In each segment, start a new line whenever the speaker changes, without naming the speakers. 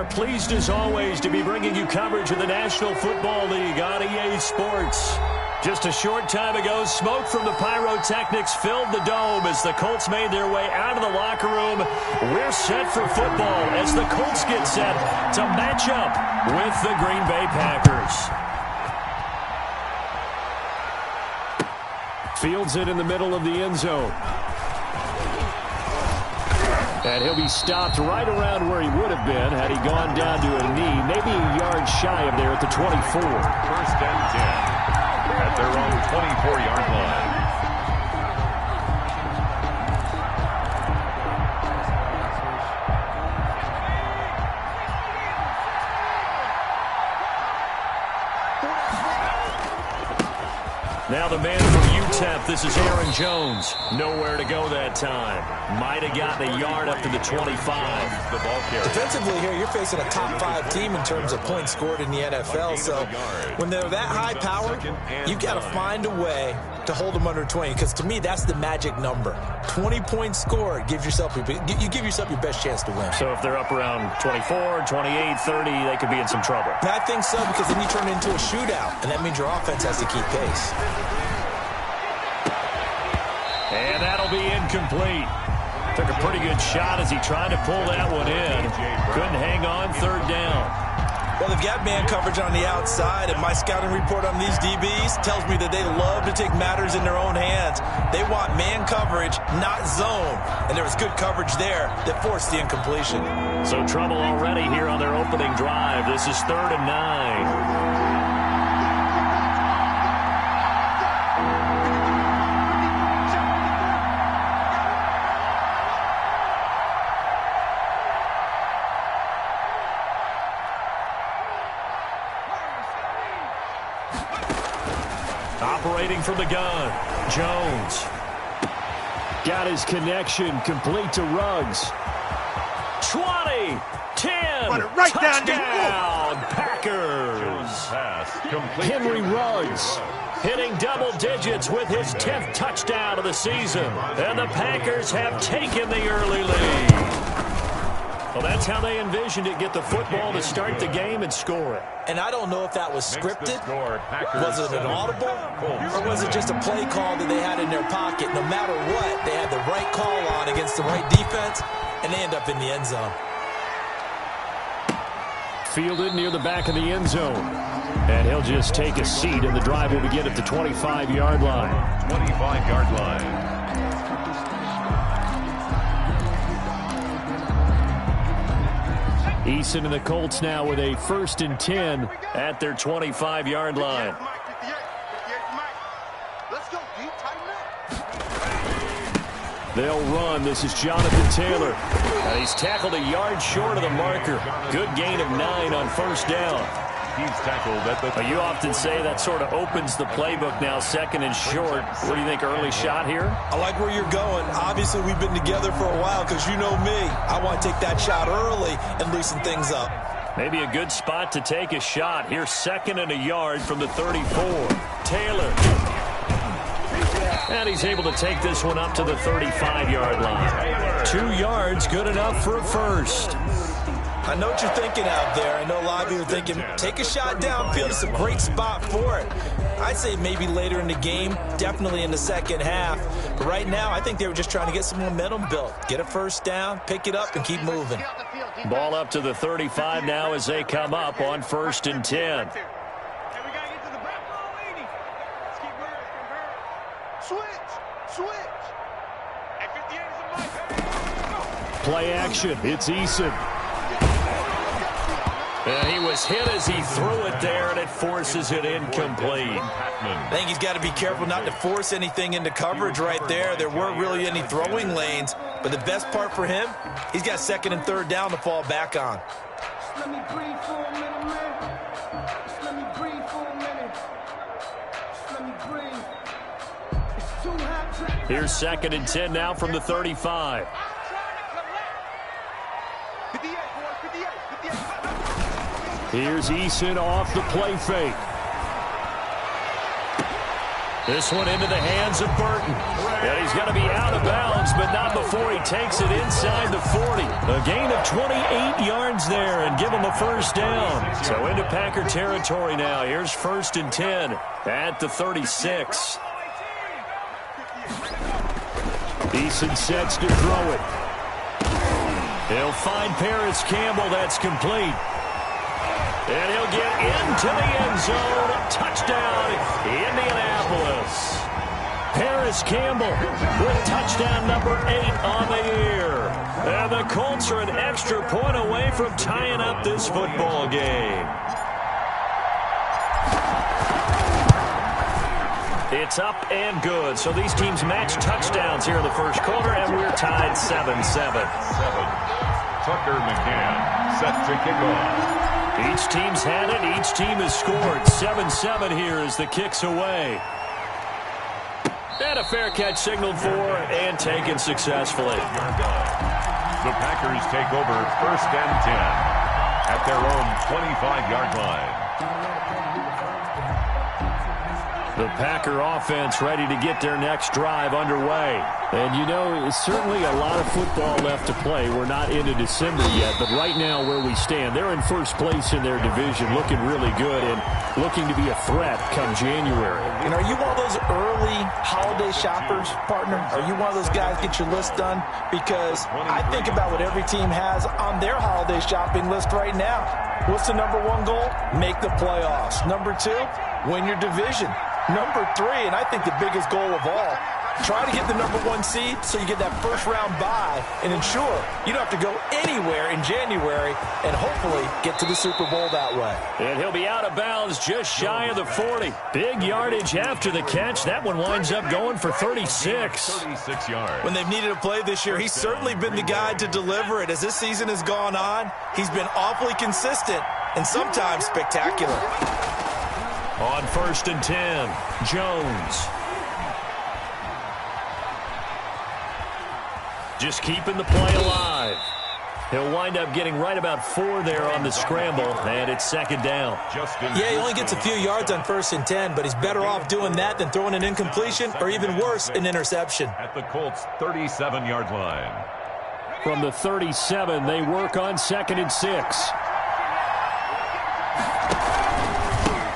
are pleased as always to be bringing you coverage of the National Football League on EA Sports. Just a short time ago, smoke from the pyrotechnics filled the dome as the Colts made their way out of the locker room. We're set for football as the Colts get set to match up with the Green Bay Packers. Fields it in the middle of the end zone. And he'll be stopped right around where he would have been had he gone down to a knee, maybe a yard shy of there at the 24.
First and 10 at their own 24-yard line.
Now the man from UTEP, this is Aaron Jones. Nowhere to go that time. Might have gotten a yard up to the 25.
The ball carrier.
Defensively here, you're facing a top-5 team in terms of points scored in the NFL. So when they're that high-powered, you've got to find a way to hold them under 20. Because to me, that's the magic number. 20 points scored gives yourself you give yourself your best chance to win.
So if they're up around 24, 28, 30, they could be in some trouble.
I think so, because then you turn it into a shootout, and that means your offense has to keep pace.
And that'll be incomplete. Took a pretty good shot as he tried to pull that one in. Couldn't hang on, third down.
Well, they've got man coverage on the outside, and my scouting report on these DBs tells me that they love to take matters in their own hands. They want man coverage, not zone. And there was good coverage there that forced the incompletion.
So trouble already here on their opening drive. This is 3rd and 9. Operating from the gun, Jones. Got his connection, complete to Ruggs. 20, 10,
right
touchdown, Packers. Henry Ruggs hitting double digits with his 10th touchdown of the season. And the Packers have taken the early lead. Well, that's how they envisioned it, get the football to start the game and score it.
And I don't know if that was scripted, was it an audible, or was it just a play call that they had in their pocket. No matter what, they had the right call on against the right defense, and they end up in the end zone.
Fielded near the back of the end zone. And he'll just take a seat, and the drive will begin at the 25-yard line.
25-yard line.
Eason and the Colts now with a 1st and 10 at their 25-yard line. They'll run. This is Jonathan Taylor. And he's tackled a yard short of the marker. Good gain of 9 on 1st down.
He's tackled at the...
You often say that sort of opens the playbook now, 2nd and short. What do you think, early shot here?
I like where you're going. Obviously, we've been together for a while because you know me. I want to take that shot early and loosen things up.
Maybe a good spot to take a shot. Here's 2nd and a yard from the 34. Taylor. And he's able to take this one up to the 35-yard line. 2 yards, good enough for a first.
I know what you're thinking out there. I know a lot of you are thinking, take a shot downfield. It's a great spot for it. I'd say maybe later in the game, definitely in the second half. But right now, I think they were just trying to get some momentum built. Get a first down, pick it up, and keep moving.
Ball up to the 35 now as they come up on 1st and 10. Play action. It's Eason. And he was hit as he threw it there, and it forces it incomplete.
I think he's got to be careful not to force anything into coverage right there. There weren't really any throwing lanes, but the best part for him, he's got 2nd and 3rd down to fall back on.
Just let me breathe for a minute, man. Just let me breathe for a minute. Just let me breathe. It's too hot.
Here's 2nd and 10 now from the 35. Here's Eason off the play fake. This one into the hands of Burton. And he's going to be out of bounds, but not before he takes it inside the 40. A gain of 28 yards there and give him a first down. So into Packer territory now. Here's 1st and 10 at the 36. Eason sets to throw it. He'll find Paris Campbell. That's complete. And he'll get into the end zone. Touchdown, Indianapolis. Paris Campbell with touchdown number 8 on the year. And the Colts are an extra point away from tying up this football game. It's up and good. So these teams match touchdowns here in the first quarter, and we're tied 7-7.
Tucker McCann set to kick off.
Each team's had it. Each team has scored. 7-7 here as the kick's away. And a fair catch signaled for and taken successfully.
The Packers take over 1st and 10 at their own 25-yard line.
The Packer offense ready to get their next drive underway.
And, you know, it's certainly a lot of football left to play. We're not into December yet, but right now where we stand, they're in first place in their division, looking really good and looking to be a threat come January.
And are you one of those early holiday shoppers, partner? Are you one of those guys get your list done? Because I think about what every team has on their holiday shopping list right now. What's the number 1 goal? Make the playoffs. Number 2, win your division. Number 3, and I think the biggest goal of all, try to get the number 1 seed so you get that first-round bye and ensure you don't have to go anywhere in January and hopefully get to the Super Bowl that way.
And he'll be out of bounds just shy of the 40. Big yardage after the catch. That one winds up going for 36.
36 yards.
When they've needed a play this year, he's certainly been the guy to deliver it. As this season has gone on, he's been awfully consistent and sometimes spectacular.
On 1st and 10, Jones. Just keeping the play alive. He'll wind up getting right about 4 there on the scramble, and it's 2nd down.
Yeah, he only gets a few yards on 1st and 10, but he's better off doing that than throwing an incompletion or even worse, an interception.
At the Colts' 37-yard line.
From the 37, they work on 2nd and 6.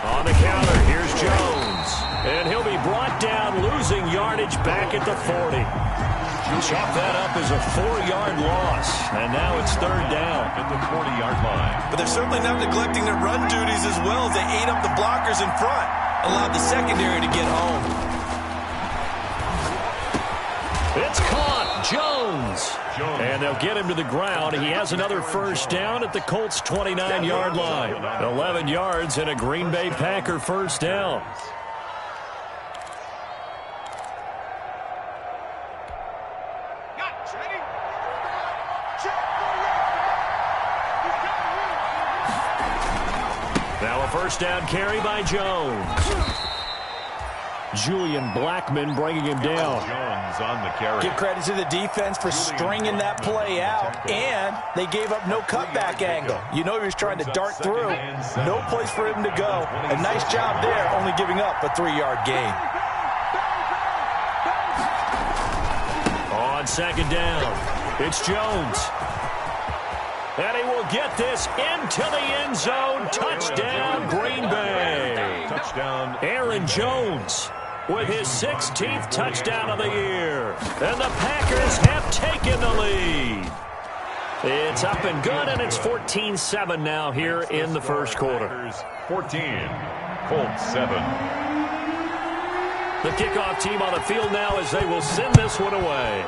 On the counter, here's Jones. And he'll be brought down, losing yardage back at the 40. Chalk that up as a 4-yard loss. And now it's 3rd down.
At the 40-yard line.
But they're certainly not neglecting their run duties as well as they ate up the blockers in front. Allowed the secondary to get home.
It's caught. Jones. And they'll get him to the ground. He has another first down at the Colts' 29-yard line. 11 yards and a Green Bay Packer first down. Now a first down carry by Jones.
Julian Blackmon bringing him down.
Jones on the carry.
Give credit to the defense for stringing that play out, and they gave up no cutback angle. You know he was trying to dart through. No place for him to go. A nice job there, only giving up a 3-yard gain.
On 2nd down, it's Jones. And he will get this into the end zone. Touchdown, Green Bay.
Touchdown,
Aaron Jones with his 16th touchdown of the year. And the Packers have taken the lead. It's up and good, and it's 14-7 now here in the first quarter.
14, Colts 7.
The kickoff team on the field now as they will send this one away.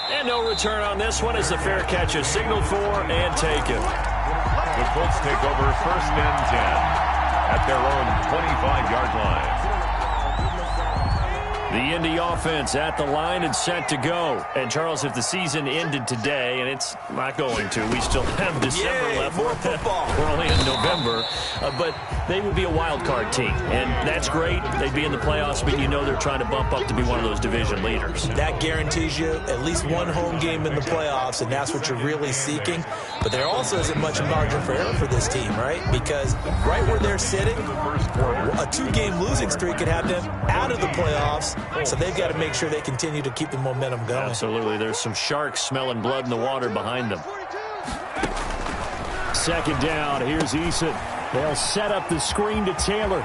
And no return on this one as the fair catch is signaled for and taken.
The Colts take over 1st and 10 at their own 25-yard line.
The Indy offense at the line and set to go. And, Charles, if the season ended today, and it's not going to, we still have December left.
More football.
We're only in November. But they would be a wild card team. And that's great. They'd be in the playoffs, but you know they're trying to bump up to be one of those division leaders.
That guarantees you at least one home game in the playoffs, and that's what you're really seeking. But there also isn't much margin for error for this team, right? Because right where they're sitting, a 2-game losing streak could have them out of the playoffs. So they've got to make sure they continue to keep the momentum going.
Absolutely. There's some sharks smelling blood in the water behind them.
Second down. Here's Eason. They'll set up the screen to Taylor.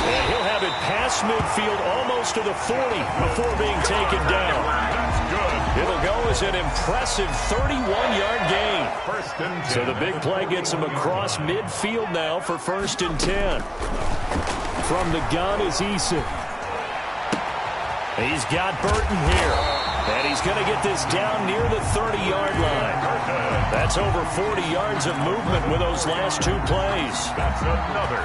And he'll have it past midfield almost to the 40 before being taken down.
That's good.
It'll go as an impressive 31-yard gain.
First and 10.
So the big play gets him across midfield now for first and 10.
From the gun is Eason.
He's got Burton here. And he's going to get this down near the 30-yard line. That's over 40 yards of movement with those last 2 plays.
That's another.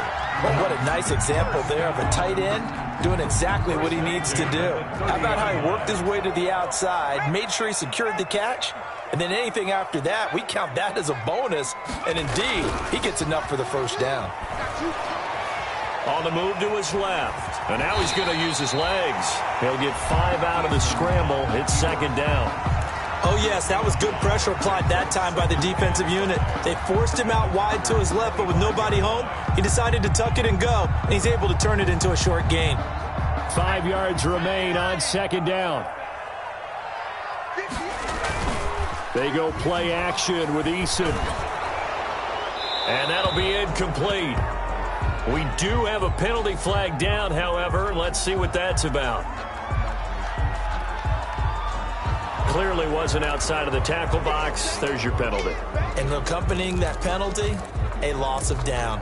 Well, what a nice example there of a tight end doing exactly what he needs to do. How about how he worked his way to the outside, made sure he secured the catch, and then anything after that, we count that as a bonus. And indeed, he gets enough for the first down.
On the move to his left. And now he's going to use his legs. He'll get 5 out of the scramble. It's second down.
Oh, yes, that was good pressure applied that time by the defensive unit. They forced him out wide to his left, but with nobody home, he decided to tuck it and go, and he's able to turn it into a short gain.
5 yards remain on second down. They go play action with Eason.
And that'll be incomplete. We do have a penalty flag down, however. Let's see what that's about. Clearly wasn't outside of the tackle box. There's your penalty.
And accompanying that penalty, a loss of down.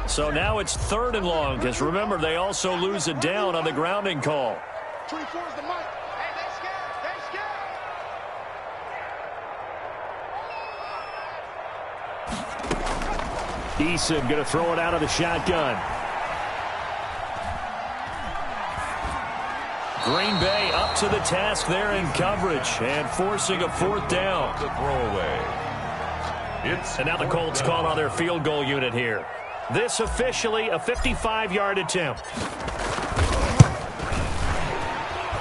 So now it's 3rd and long, because remember, they also lose a down on the grounding call.
24 is the mic. Hey, they scared. They scared.
Eason going to throw it out of the shotgun.
Green Bay up to the task there in coverage and forcing a 4th down.
The throwaway.
And now the Colts call on their field goal unit here. This officially a 55-yard attempt.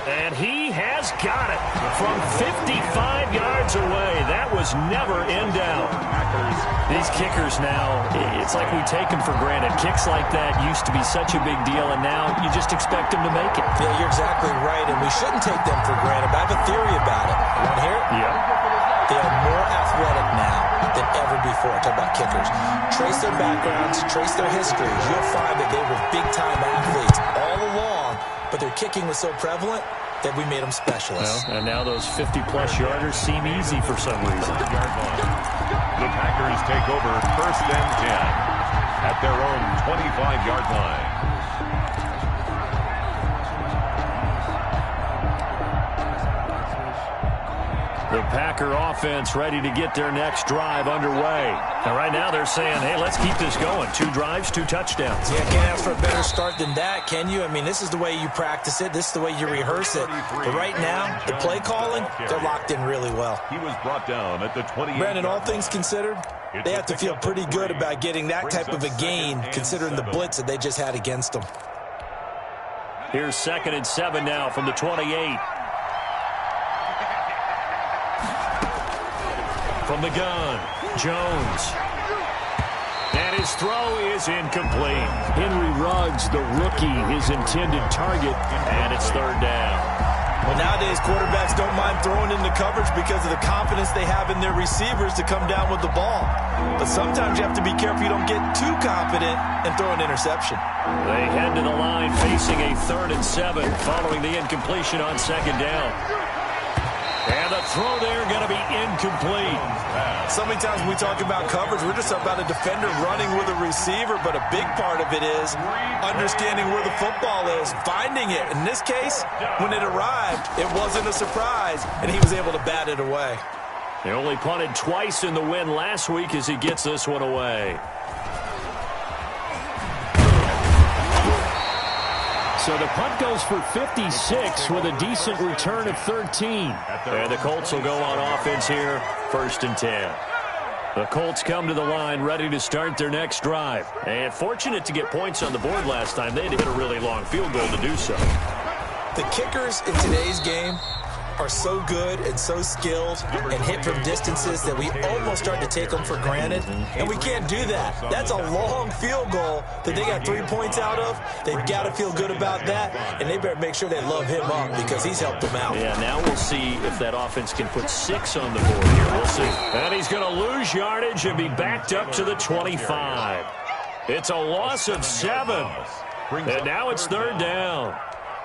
And he has got it from 55 yards away. That was never in doubt. These kickers now, it's like we take them for granted. Kicks like that used to be such a big deal, and now you just expect them to make it.
Yeah, you're exactly right, and we shouldn't take them for granted, but I have a theory about it. You want to hear it?
Yeah.
They are more athletic now than ever before. Talk about kickers. Trace their backgrounds, trace their histories. You'll find that they were big-time athletes all along, but their kicking was so prevalent that we made them specialists.
Well, and now those 50-plus yarders seem easy for some reason.
The Packers take over first and 10 at their own 25-yard line.
The Packer offense ready to get their next drive underway. And right now they're saying, hey, let's keep this going. 2 drives, 2 touchdowns.
Yeah, can't ask for a better start than that, can you? I mean, this is the way you practice it. This is the way you rehearse it. But right now, the play calling, they're locked in really well.
He was brought down at the 28.
Brandon, all things considered, they have to feel pretty good about getting that type of a gain, considering the blitz that they just had against them.
Here's 2nd and 7 now from the 28. From the gun, Jones. And his throw is incomplete.
Henry Ruggs, the rookie, his intended target.
And it's 3rd down.
Well, nowadays, quarterbacks don't mind throwing into coverage because of the confidence they have in their receivers to come down with the ball. But sometimes you have to be careful you don't get too confident and throw an interception.
They head to the line facing a 3rd and 7 following the incompletion on 2nd down. And the throw there going to be incomplete.
So many times when we talk about coverage, we're just about a defender running with a receiver, but a big part of it is understanding where the football is, finding it. In this case, when it arrived, it wasn't a surprise, and he was able to bat it away.
He only punted twice in the win last week as he gets this one away.
So the punt goes for 56 with a decent return of 13.
And the Colts will go on offense here, 1st and 10. The Colts come to the line ready to start their next drive. And fortunate to get points on the board last time. They had to hit a really long field goal to do so.
The kickers in today's game are so good and so skilled and hit from distances that we almost start to take them for granted. And we can't do that. That's a long field goal that they got 3 points out of. They've got to feel good about that, and they better make sure they love him up because he's helped them out.
Yeah, now we'll see if that offense can put 6 on the board here. We'll see. And he's going to lose yardage and be backed up to the 25. It's a loss of 7. And now it's 3rd down.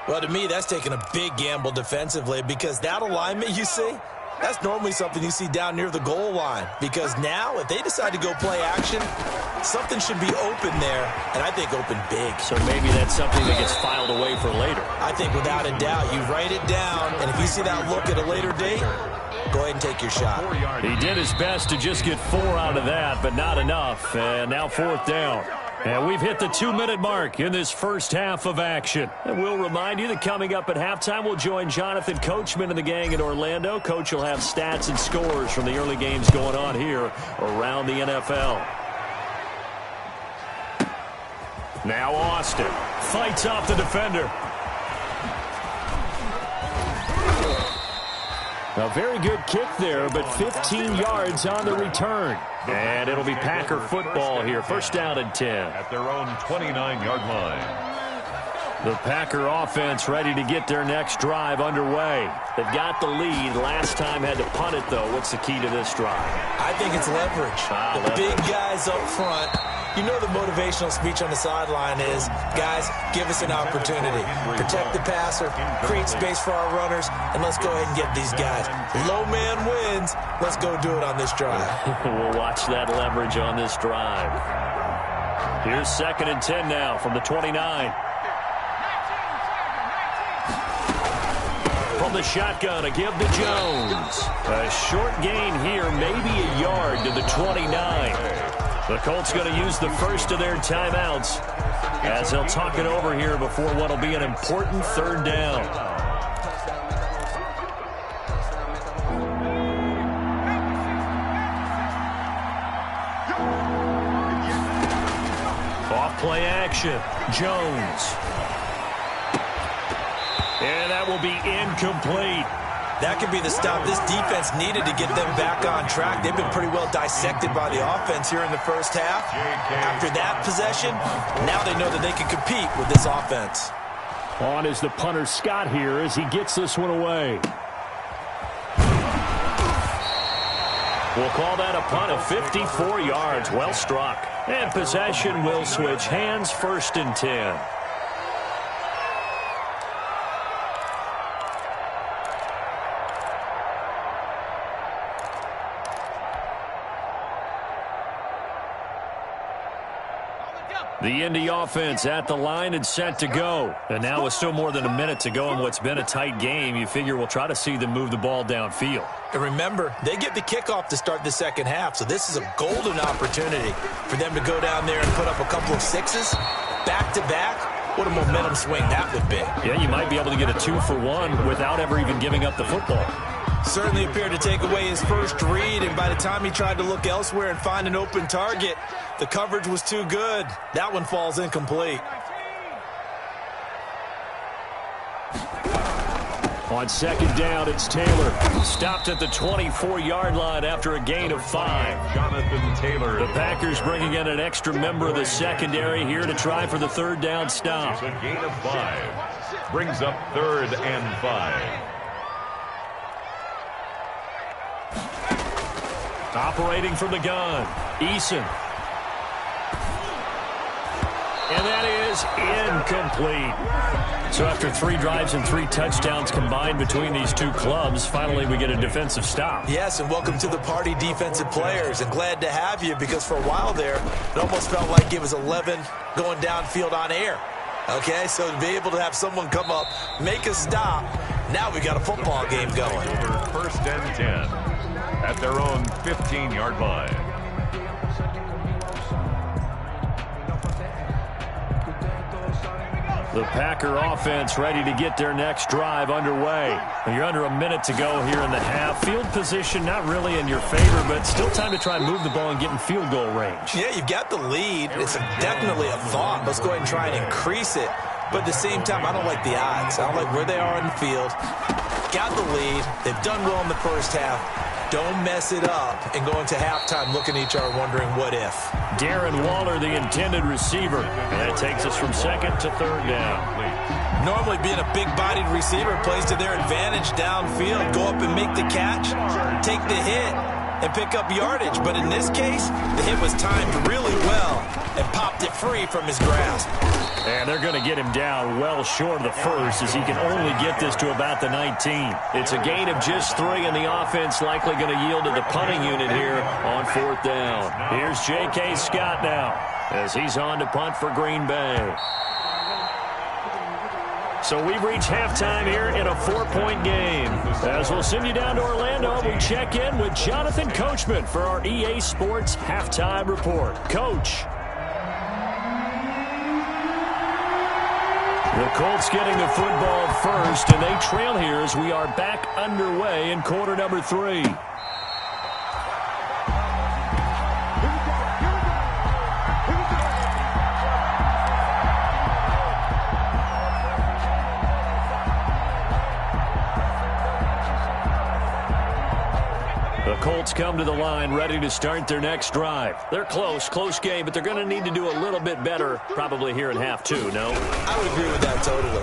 Well, to me, that's taking a big gamble defensively because that alignment you see, that's normally something you see down near the goal line. Because now, if they decide to go play action, something should be open there, and I think open big.
So maybe that's something that gets filed away for later.
I think without a doubt, you write it down, and if you see that look at a later date, go ahead and take your shot.
He did his best to just get 4 out of that, but not enough. And now 4th down. And we've hit the 2-minute mark in this first half of action. And we'll remind you that coming up at halftime, we'll join Jonathan Coachman and the gang in Orlando. Coach will have stats and scores from the early games going on here around the NFL. Now Austin fights off the defender.
A very good kick there, but 15 yards on the return.
And it'll be Packer football here. 1st down and 10.
At their own 29-yard line.
The Packer offense ready to get their next drive underway. They've got the lead. Last time had to punt it, though. What's the key to this drive?
I think it's leverage. The big guys up front. You know the motivational speech on the sideline is, guys, give us an opportunity. Protect the passer, create space for our runners, and let's go ahead and get these guys. Low man wins. Let's go do it on this drive.
We'll watch that leverage on this drive. Here's 2nd and 10 now from the 29. From the shotgun, a give to Jones. A short gain here, maybe a yard to the 29. The Colts going to use the first of their timeouts as they'll talk it over here before what will be an important 3rd down. Off play action, Jones. And that will be incomplete.
That could be the stop this defense needed to get them back on track. They've been pretty well dissected by the offense here in the first half. After that possession, now they know that they can compete with this offense.
On is the punter Scott here as he gets this one away.
We'll call that a punt of 54 yards. Well struck. And possession will switch hands, 1st and 10. The Indy offense at the line and set to go. And now with still more than a minute to go in what's been a tight game, you figure we'll try to see them move the ball downfield.
And remember, they get the kickoff to start the second half, so this is a golden opportunity for them to go down there and put up a couple of 6s back-to-back. What a momentum swing that would be.
Yeah, you might be able to get a 2-for-1 without ever even giving up the football.
Certainly appeared to take away his first read, and by the time he tried to look elsewhere and find an open target, the coverage was too good. That one falls incomplete.
On 2nd down, it's Taylor.
Stopped at the 24-yard line after a gain of 5.
Jonathan Taylor.
The Packers bringing in an extra member of the secondary here to try for the 3rd down stop.
It's a gain of 5. Brings up 3rd and 5.
Operating from the gun, Eason. And that is incomplete. So after 3 drives and 3 touchdowns combined between these two clubs, finally we get a defensive stop.
Yes, and welcome to the party, defensive players. And glad to have you because for a while there, it almost felt like it was 11 going downfield on air. Okay, so to be able to have someone come up, make a stop, now we got a football game going.
Over 1st and 10 at their own 15-yard line.
The Packer offense ready to get their next drive underway. You're under a minute to go here in the half. Field position not really in your favor, but still time to try and move the ball and get in field goal range.
Yeah, you've got the lead. It's definitely a thought. Let's go ahead and try and increase it. But at the same time, I don't like the odds. I don't like where they are in the field. Got the lead. They've done well in the first half. Don't mess it up and go into halftime looking at each other wondering what if.
Darren Waller, the intended receiver. And that takes us from second to third down.
Normally being a big-bodied receiver plays to their advantage downfield. Go up and make the catch, take the hit, and pick up yardage. But in this case, the hit was timed really well and popped it free from his grasp.
And they're going to get him down well short of the first as he can only get this to about the 19. It's a gain of just 3, and the offense likely going to yield to the punting unit here on fourth down. Here's J.K. Scott now as he's on to punt for Green Bay. So we've reached halftime here in a 4-point game. As we'll send you down to Orlando, we check in with Jonathan Coachman for our EA Sports Halftime Report. Coach. The Colts getting the football first, and they trail here as we are back underway in quarter number 3. The Colts come to the line ready to start their next drive. They're close game, but they're going to need to do a little bit better probably here in half 2, no?
I would agree with that totally.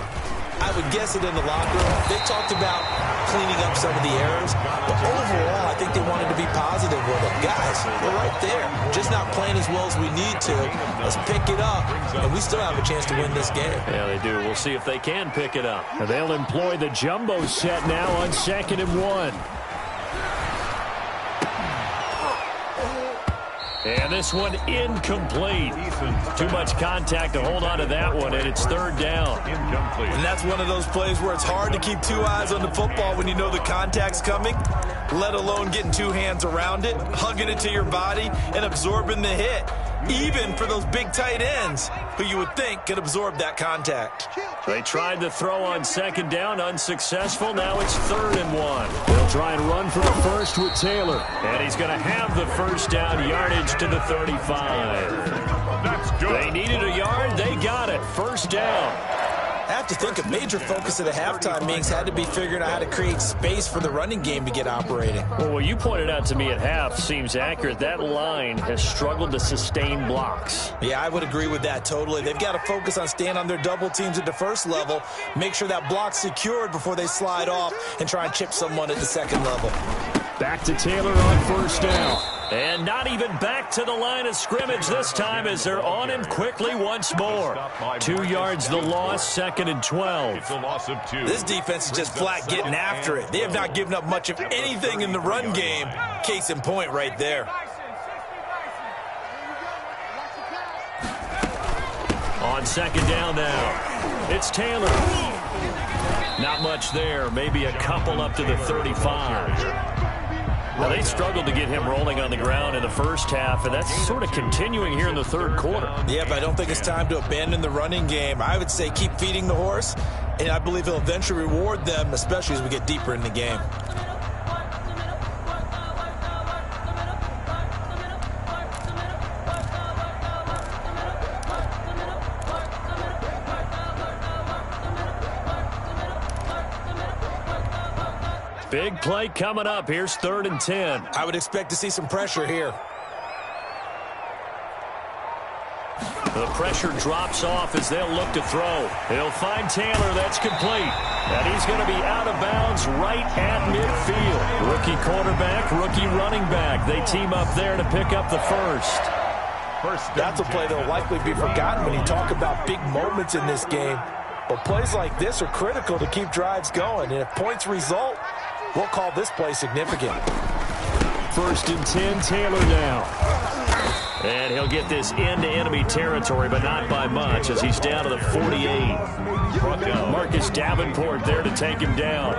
I would guess it in the locker room. They talked about cleaning up some of the errors, but overall, I think they wanted to be positive with them. Guys, we're right there. Just not playing as well as we need to. Let's pick it up, and we still have a chance to win this game.
Yeah, they do. We'll see if they can pick it up. And they'll employ the jumbo set now on 2nd and 1. And this one incomplete. Too much contact to hold on to that one, and it's third down.
And that's one of those plays where it's hard to keep 2 eyes on the football when you know the contact's coming, let alone getting 2 hands around it, hugging it to your body, and absorbing the hit. Even for those big tight ends who you would think could absorb that contact.
They tried to throw on 2nd down, unsuccessful. Now it's 3rd and 1. They'll try and run for the first with Taylor. And he's going to have the first down, yardage to the 35.
That's good.
They needed a yard. They got it. First down.
I have to think a major focus of the halftime meetings had to be figuring out how to create space for the running game to get operating.
Well, what you pointed out to me at half seems accurate. That line has struggled to sustain blocks.
Yeah, I would agree with that totally. They've got to focus on staying on their double teams at the first level, make sure that block's secured before they slide off and try and chip someone at the second level.
Back to Taylor on first down. And not even back to the line of scrimmage this time as they're on him quickly once more. 2 yards the loss, 2nd and 12.
It's a loss of 2.
This defense is just flat getting after it. They have not given up much of anything in the run game. Case in point right there.
On 2nd down now, it's Taylor. Not much there, maybe a couple up to the 35. Now, they struggled to get him rolling on the ground in the first half, and that's sort of continuing here in the third quarter.
Yeah, but I don't think it's time to abandon the running game. I would say keep feeding the horse, and I believe he'll eventually reward them, especially as we get deeper in the game.
Big play coming up. Here's 3rd and 10.
I would expect to see some pressure here.
The pressure drops off as they'll look to throw. He'll find Taylor. That's complete. And he's going to be out of bounds right at midfield. Rookie quarterback, rookie running back. They team up there to pick up the first.
That's a play that will likely be forgotten when you talk about big moments in this game. But plays like this are critical to keep drives going. And if points result, we'll call this play significant.
1st and 10, Taylor now. And he'll get this into enemy territory, but not by much, as he's down to the 48. Marcus Davenport there to take him down.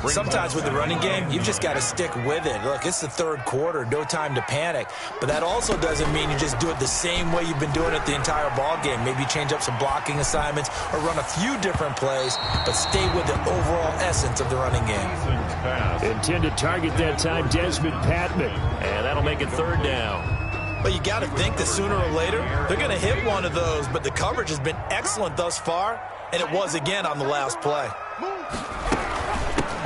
Sometimes with the running game, you've just got to stick with it. Look, it's the third quarter, no time to panic. But that also doesn't mean you just do it the same way you've been doing it the entire ball game. Maybe change up some blocking assignments or run a few different plays, but stay with the overall essence of the running game.
Intended target that time, Desmond Patman.
And that'll make it third down.
But you got to think that sooner or later, they're going to hit one of those. But the coverage has been excellent thus far, and it was again on the last play.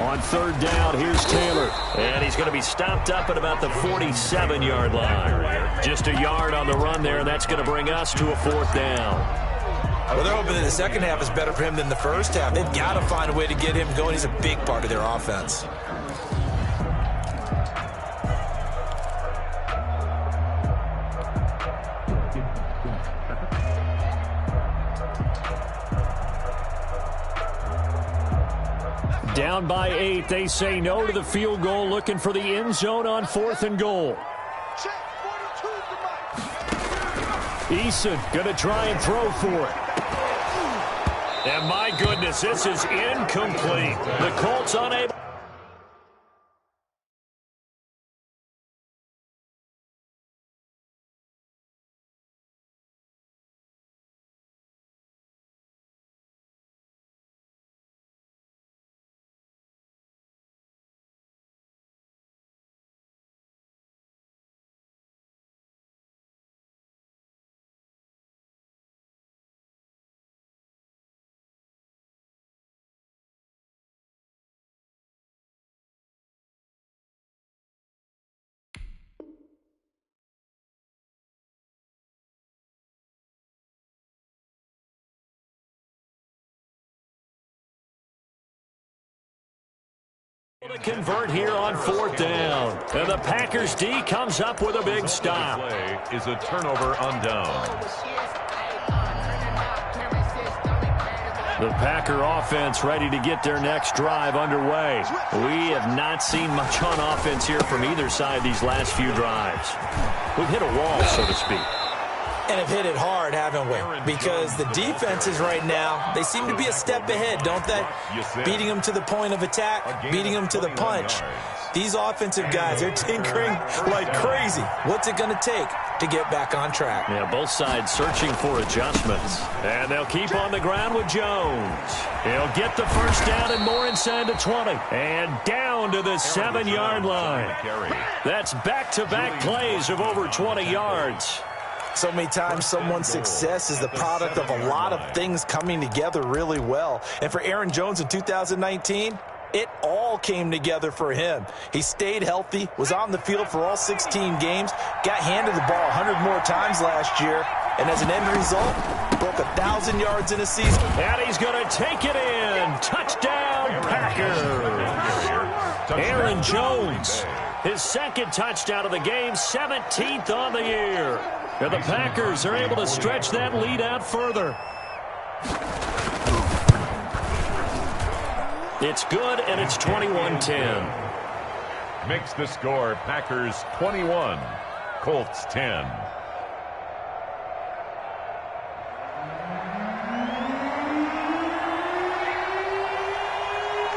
On third down, here's Taylor.
And he's going to be stopped up at about the 47-yard line. Just a yard on the run there, and that's going to bring us to a fourth down.
Well, they're hoping that the second half is better for him than the first half. They've got to find a way to get him going. He's a big part of their offense.
Down by 8, they say no to the field goal, looking for the end zone on 4th and goal. Eason going to try and throw for it.
And my goodness, this is incomplete. The Colts unable. To convert here on 4th down. And the Packers D comes up with a big stop.
Play is a turnover on downs.
The Packer offense ready to get their next drive underway.
We have not seen much on offense here from either side these last few drives. We've hit a wall, so to speak.
And have hit it hard, haven't we? Because the defenses right now, they seem to be a step ahead, don't they? Beating them to the point of attack, beating them to the punch. These offensive guys, they're tinkering like crazy. What's it going to take to get back on track?
Yeah, both sides searching for adjustments. And they'll keep on the ground with Jones. He'll get the first down and more inside the 20. And down to the 7-yard line. That's back-to-back plays of over 20 yards.
So many times someone's success is the product of a lot of things coming together really well. And for Aaron Jones in 2019, it all came together for him. He stayed healthy, was on the field for all 16 games, got handed the ball 100 more times last year, and as an end result, broke 1,000 yards in a season.
And he's going to take it in. Touchdown, Packers. Aaron Jones, his second touchdown of the game, 17th on the year. And the Packers are able to stretch that lead out further. It's good, and it's 21-10.
Makes the score Packers 21, Colts 10.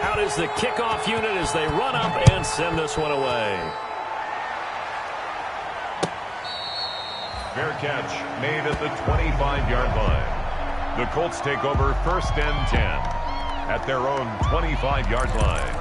Out is the kickoff unit as they run up and send this one away.
Fair catch made at the 25-yard line. The Colts take over 1st and 10 at their own 25-yard line.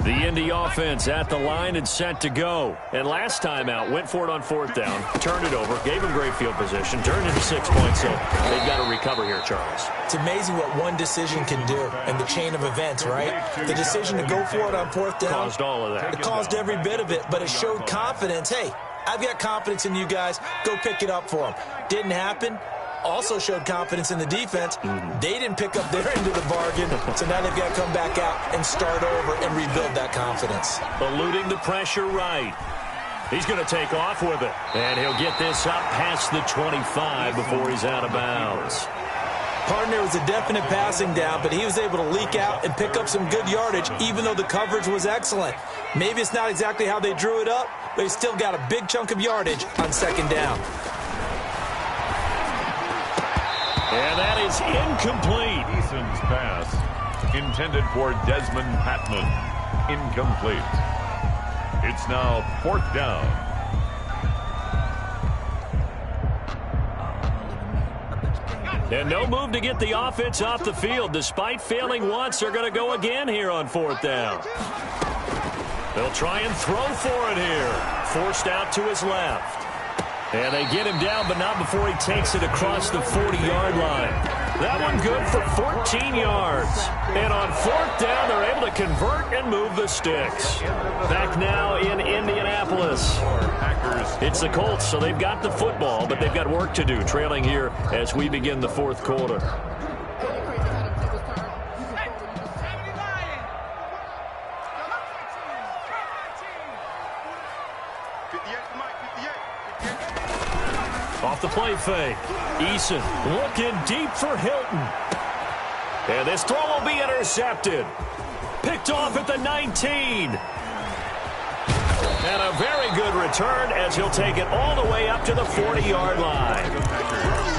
The Indy offense at the line and set to go. And last time out, went for it on 4th down, turned it over, gave him great field position, turned into 6 points. So they've got to recover here, Charles.
It's amazing what one decision can do in the chain of events, right? The decision to go for it on 4th down.
Caused all of that.
It caused every bit of it, but it showed confidence. Hey, I've got confidence in you guys. Go pick it up for them. Didn't happen. Also showed confidence in the defense. They didn't pick up their end of the bargain, so now they've got to come back out and start over and rebuild that confidence.
Eluding the pressure right. He's going to take off with it. And he'll get this up past the 25 before he's out of bounds.
Partner was a definite passing down, but he was able to leak out and pick up some good yardage, even though the coverage was excellent. Maybe it's not exactly how they drew it up, but he still got a big chunk of yardage on second down.
And that is incomplete.
Eason's pass, intended for Desmond Patman, incomplete. It's now 4th down.
And no move to get the offense off the field. Despite failing once, they're going to go again here on 4th down. They'll try and throw for it here. Forced out to his left. And they get him down, but not before he takes it across the 40-yard line. That one good for 14 yards. And on 4th down, they're able to convert and move the sticks. Back now in Indianapolis. It's the Colts, so they've got the football, but they've got work to do, trailing here as we begin the 4th quarter. Off the play fake. Eason looking deep for Hilton. And this throw will be intercepted. Picked off at the 19. And a very good return as he'll take it all the way up to the 40-yard line.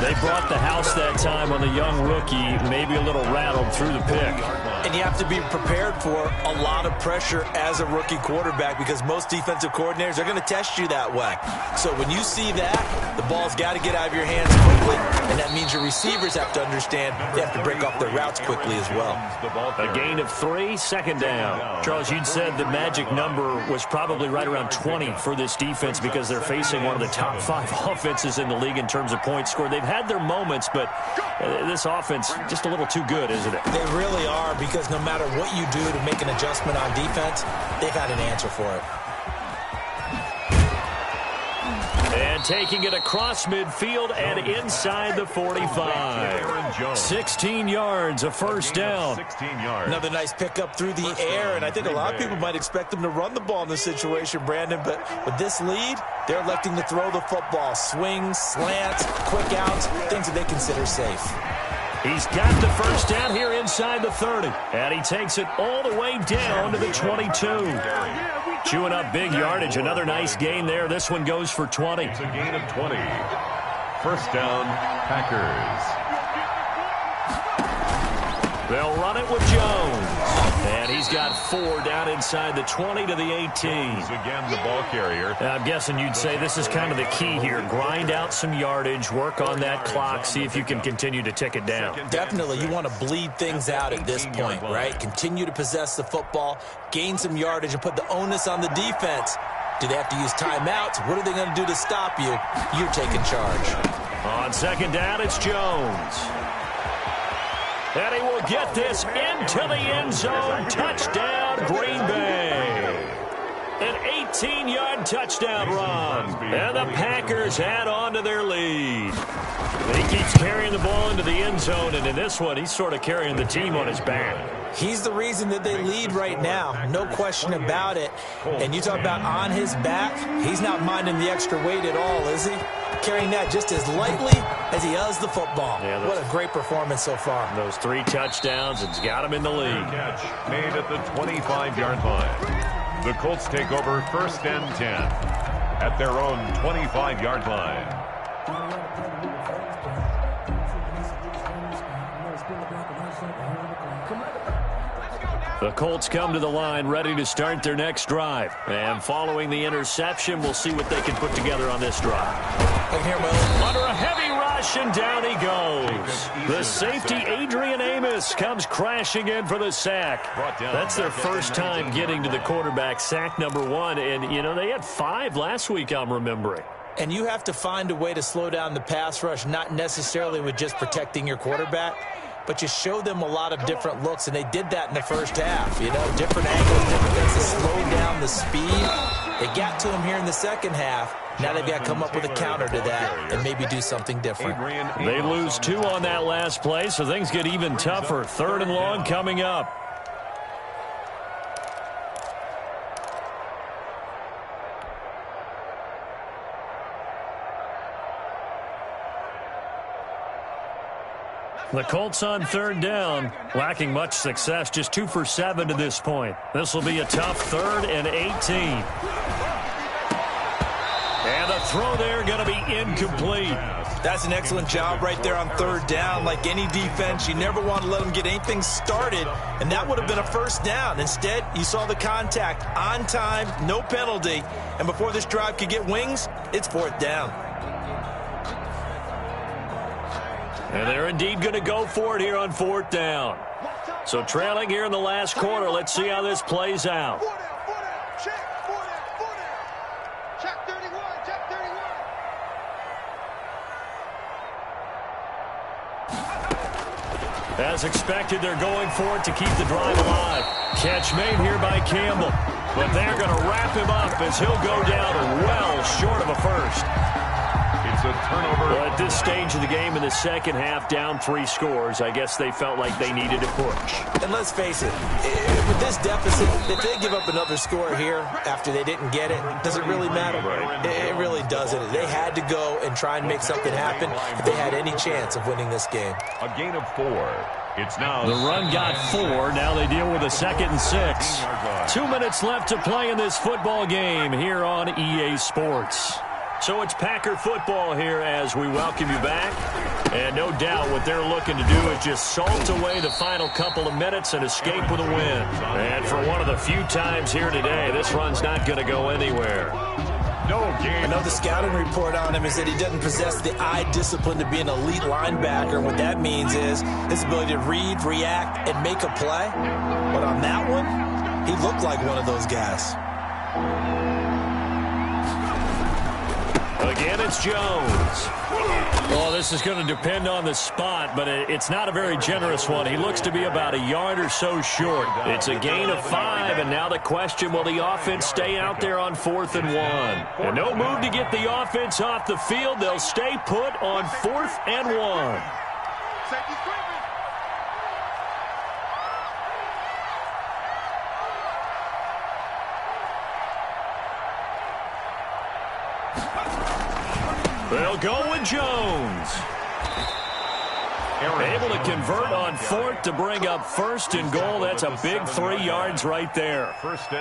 They brought the house that time on the young rookie, maybe a little rattled through the pick.
And you have to be prepared for a lot of pressure as a rookie quarterback because most defensive coordinators are going to test you that way. So when you see that, the ball's got to get out of your hands quickly, and that means your receivers have to understand they have to break off their routes quickly as well.
A gain of 3, second down. Charles, you'd said the magic number was probably right around 20 for this defense because they're facing one of the top 5 offenses in the league in terms of points scored. They've had their moments, but this offense just a little too good, isn't it?
They really are, because no matter what you do to make an adjustment on defense, they've had an answer for it.
And taking it across midfield and inside the 45. 16 yards, a first down.
Another nice pickup through the air, and I think a lot of people might expect them to run the ball in this situation, Brandon, but with this lead, they're electing to throw the football. Swings, slants, quick outs, things that they consider safe.
He's got the first down here inside the 30, and he takes it all the way down to the 22. Chewing up big yardage. Another nice gain there. This one goes for 20.
It's a gain of 20. First down, Packers.
They'll run it with Jones. And he's got 4 down inside the 20 to the 18.
Again, the ball carrier.
I'm guessing you'd say this is kind of the key here. Grind out some yardage, work on that clock, see if you can continue to tick it down.
Definitely, you want to bleed things out at this point, right? Continue to possess the football, gain some yardage, and put the onus on the defense. Do they have to use timeouts? What are they going to do to stop you? You're taking charge.
On second down, it's Jones. And he will get this into the end zone. Touchdown, Green Bay. An 18-yard touchdown run. And the Packers add on to their lead. He keeps carrying the ball into the end zone, and in this one, he's sort of carrying the team on his back.
He's the reason that they lead right now. No question about it. And you talk about on his back, he's not minding the extra weight at all, is he? Carrying that just as lightly as he does the football. Yeah, what a great performance so far.
Those 3 touchdowns, it's got him in the lead.
Catch made at the 25-yard line. The Colts take over first and 10 at their own 25-yard line.
The Colts come to the line ready to start their next drive. And following the interception, we'll see what they can put together on this drive. Under a heavy rush, and down he goes. The safety, Adrian Amos, comes crashing in for the sack. That's their first time getting to the quarterback, sack number 1. And, you know, they had 5 last week, I'm remembering.
And you have to find a way to slow down the pass rush, not necessarily with just protecting your quarterback, but you show them a lot of different looks, and they did that in the first half. You know, different angles, different things to slow down the speed. They got to him here in the second half. Now they've got to come up with a counter to that and maybe do something different.
They lose 2 on that last play, so things get even tougher. 3rd and long coming up. The Colts on third down, lacking much success, just 2 for 7 to this point. This will be a tough 3rd and 18. And the throw there going to be incomplete.
That's an excellent job right there on third down. Like any defense, you never want to let them get anything started, and that would have been a first down. Instead, you saw the contact on time, no penalty, and before this drive could get wings, it's 4th down.
And they're indeed going to go for it here on 4th down. So trailing here in the last quarter, let's see how this plays out. As expected, they're going for it to keep the drive alive. Catch made here by Campbell. But they're going to wrap him up as he'll go down well short of a first.
It's a turnover.
Well, at this stage of the game in the second half, down 3 scores, I guess they felt like they needed a push.
And let's face it, with this deficit, if they give up another score here after they didn't get it, does it really matter? It really doesn't. They had to go and try and make something happen if they had any chance of winning this game.
A gain of 4. It's now
the run got 4. Now they deal with a 2nd and 6. 2 minutes left to play in this football game here on EA Sports. So it's Packer football here as we welcome you back. And no doubt what they're looking to do is just salt away the final couple of minutes and escape with a win. And for one of the few times here today, this run's not going to go anywhere.
no game.
I know the scouting report on him is that he doesn't possess the eye discipline to be an elite linebacker. And what that means is his ability to read, react, and make a play. But on that one, he looked like one of those guys.
Again, it's Jones. Well, this is going to depend on the spot, but it's not a very generous one. He looks to be about a yard or so short. It's a gain of 5, and now the question, will the offense stay out there on 4th and 1? And no move to get the offense off the field. They'll stay put on 4th and 1. They'll go with Jones. Able to convert on 4th to bring up 1st and goal. That's a big 3 yards right there.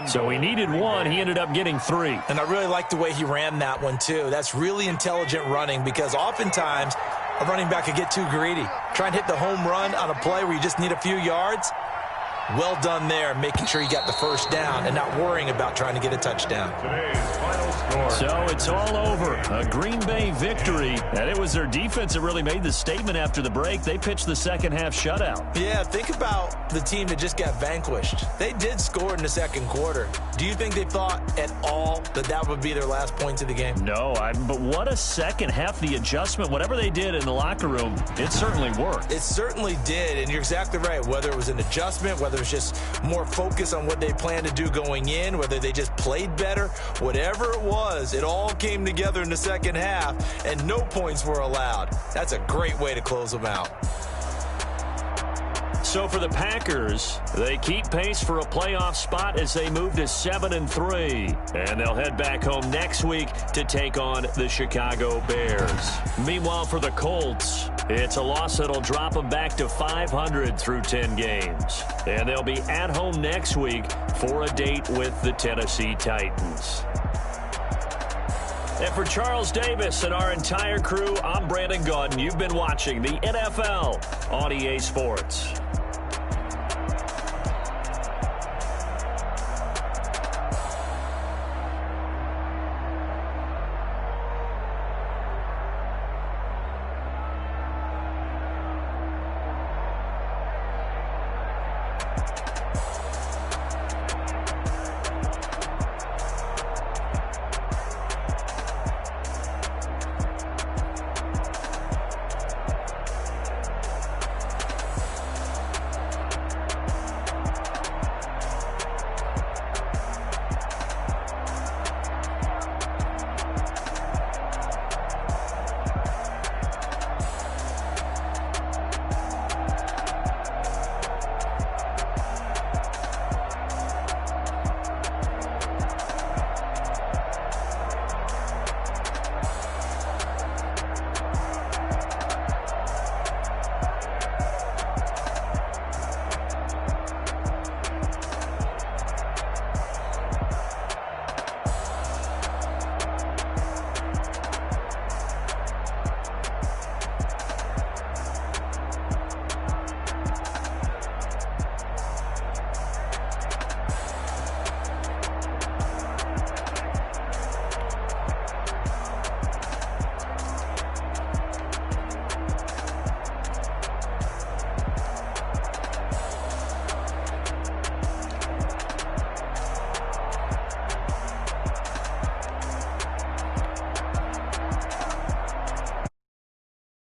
So he needed 1. He ended up getting 3.
And I really like the way he ran that one, too. That's really intelligent running because oftentimes a running back could get too greedy. Try and hit the home run on a play where you just need a few yards. Well done there, making sure you got the first down and not worrying about trying to get a touchdown.
Today's final score.
So it's all over. A Green Bay victory. And it was their defense that really made the statement after the break. They pitched the second half shutout.
Yeah, think about the team that just got vanquished. They did score in the second quarter. Do you think they thought at all that that would be their last points of the game?
No, but what a second half. The adjustment, whatever they did in the locker room, it certainly worked.
It certainly did, and you're exactly right. Whether it was an adjustment, whether it was just more focus on what they planned to do going in, whether they just played better, whatever it was, it all came together in the second half, and no points were allowed. That's a great way to close them out.
So for the Packers, they keep pace for a playoff spot as they move to 7-3. And they'll head back home next week to take on the Chicago Bears. Meanwhile, for the Colts, it's a loss that'll drop them back to 500 through 10 games. And they'll be at home next week for a date with the Tennessee Titans. And for Charles Davis and our entire crew, I'm Brandon Gaudin. You've been watching the NFL on EA Sports.